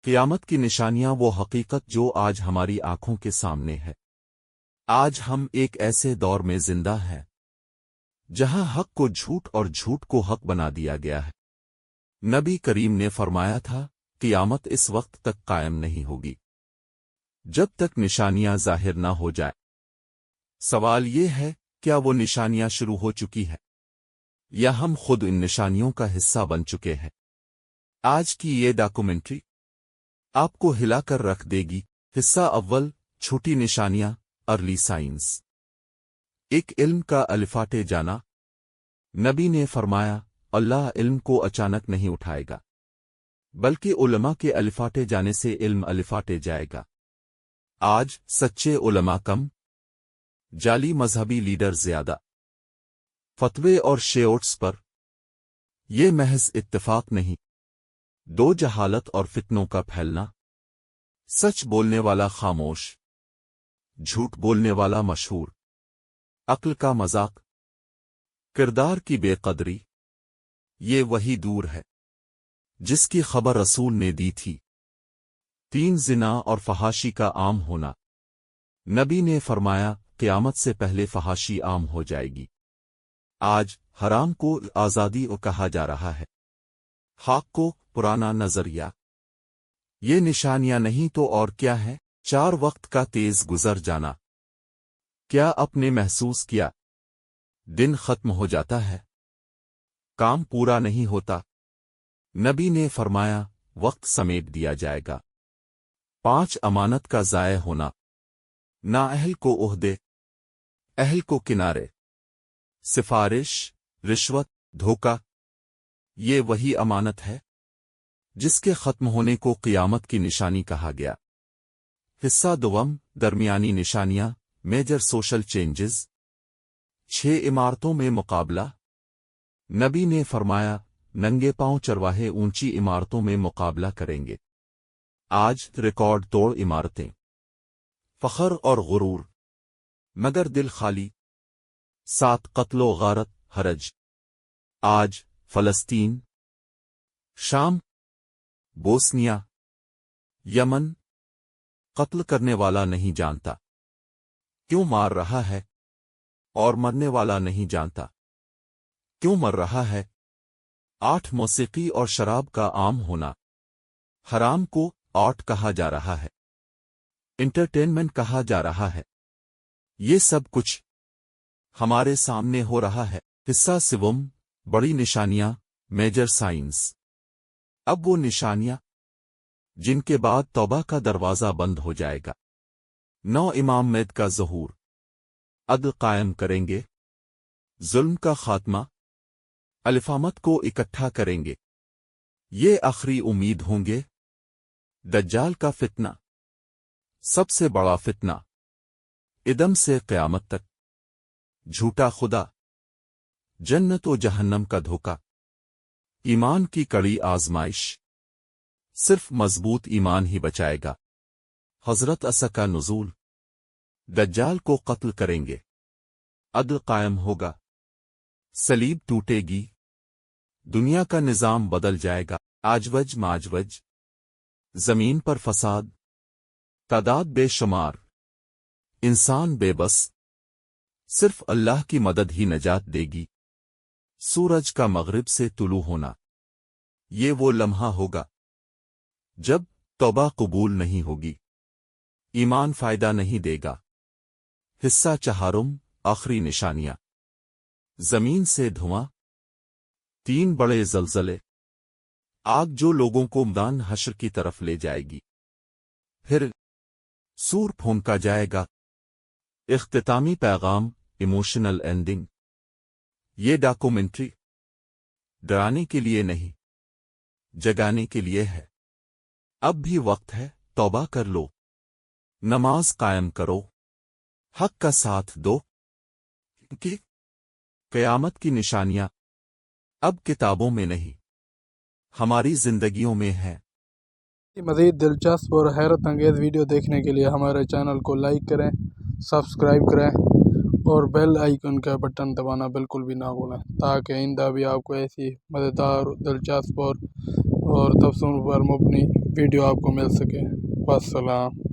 قیامت کی نشانیاں وہ حقیقت جو آج ہماری آنکھوں کے سامنے ہے۔ آج ہم ایک ایسے دور میں زندہ ہیں جہاں حق کو جھوٹ اور جھوٹ کو حق بنا دیا گیا ہے۔ نبی کریم نے فرمایا تھا، قیامت اس وقت تک قائم نہیں ہوگی جب تک نشانیاں ظاہر نہ ہو جائیں۔ سوال یہ ہے، کیا وہ نشانیاں شروع ہو چکی ہیں یا ہم خود ان نشانیوں کا حصہ بن چکے ہیں؟ آج کی یہ ڈاکومنٹری آپ کو ہلا کر رکھ دے گی۔ حصہ اول، چھوٹی نشانیاں، ارلی سائنس۔ ایک علم کا الفاٹے جانا۔ نبی نے فرمایا، اللہ علم کو اچانک نہیں اٹھائے گا بلکہ علماء کے الفاٹے جانے سے علم الفاٹے جائے گا۔ آج سچے علماء کم، جعلی مذہبی لیڈر زیادہ۔ فتوے اور شیوٹس پر یہ محض اتفاق نہیں، دو جہالت اور فتنوں کا پھیلنا۔ سچ بولنے والا خاموش، جھوٹ بولنے والا مشہور۔ عقل کا مذاق، کردار کی بے قدری۔ یہ وہی دور ہے جس کی خبر رسول نے دی تھی۔ 3 زنا اور فحاشی کا عام ہونا۔ نبی نے فرمایا، قیامت سے پہلے فحاشی عام ہو جائے گی۔ آج حرام کو آزادی کہا جا رہا ہے، حق کو پرانا نظریہ۔ یہ نشانیاں نہیں تو اور کیا ہے؟ 4 وقت کا تیز گزر جانا۔ کیا آپ نے محسوس کیا دن ختم ہو جاتا ہے، کام پورا نہیں ہوتا؟ نبی نے فرمایا، وقت سمیٹ دیا جائے گا۔ 5 امانت کا ضائع ہونا۔ نااہل کو عہدے، اہل کو کنارے۔ سفارش، رشوت، دھوکہ، یہ وہی امانت ہے جس کے ختم ہونے کو قیامت کی نشانی کہا گیا۔ حصہ دوم، درمیانی نشانیاں، میجر سوشل چینجز۔ 6 عمارتوں میں مقابلہ۔ نبی نے فرمایا، ننگے پاؤں چرواہے اونچی عمارتوں میں مقابلہ کریں گے۔ آج ریکارڈ توڑ عمارتیں، فخر اور غرور، مگر دل خالی۔ 7 قتل و غارت، حرج۔ آج فلسطین، شام، بوسنیا، یمن، قتل کرنے والا نہیں جانتا کیوں مار رہا ہے، اور مرنے والا نہیں جانتا کیوں مر رہا ہے۔ 8 موسیقی اور شراب کا عام ہونا۔ حرام کو آرٹ کہا جا رہا ہے، انٹرٹینمنٹ کہا جا رہا ہے۔ یہ سب کچھ ہمارے سامنے ہو رہا ہے۔ حصہ سوم، بڑی نشانیاں، میجر سائنس۔ اب وہ نشانیاں جن کے بعد توبہ کا دروازہ بند ہو جائے گا۔ 9 امام مہدی کا ظہور، عدل قائم کریں گے، ظلم کا خاتمہ، الفامت کو اکٹھا کریں گے۔ یہ آخری امید ہوں گے۔ دجال کا فتنہ، سب سے بڑا فتنہ، ادم سے قیامت تک۔ جھوٹا خدا، جنت و جہنم کا دھوکہ، ایمان کی کڑی آزمائش۔ صرف مضبوط ایمان ہی بچائے گا۔ حضرت عیسیٰ کا نزول، دجال کو قتل کریں گے، عدل قائم ہوگا، صلیب ٹوٹے گی، دنیا کا نظام بدل جائے گا۔ آجوج ماجوج، زمین پر فساد، تعداد بے شمار، انسان بے بس، صرف اللہ کی مدد ہی نجات دے گی۔ سورج کا مغرب سے طلوع ہونا، یہ وہ لمحہ ہوگا جب توبہ قبول نہیں ہوگی، ایمان فائدہ نہیں دے گا۔ حصہ چہارم، آخری نشانیاں۔ زمین سے دھواں، 3 بڑے زلزلے، آگ جو لوگوں کو میدان حشر کی طرف لے جائے گی، پھر سور پھونکا جائے گا۔ اختتامی پیغام، ایموشنل اینڈنگ۔ یہ ڈاکومنٹری ڈرانے کے لیے نہیں، جگانے کے لیے ہے۔ اب بھی وقت ہے، توبہ کر لو، نماز قائم کرو، حق کا ساتھ دو، کہ قیامت کی نشانیاں اب کتابوں میں نہیں، ہماری زندگیوں میں ہیں۔ مزید دلچسپ اور حیرت انگیز ویڈیو دیکھنے کے لیے ہمارے چینل کو لائک کریں، سبسکرائب کریں اور بیل آئیکن کا بٹن دبانا بالکل بھی نہ بھولیں، تاکہ آئندہ بھی آپ کو ایسی مزیدار، دلچسپ اور اور تبصروں پر مبنی ویڈیو آپ کو مل سکے۔ والسلام۔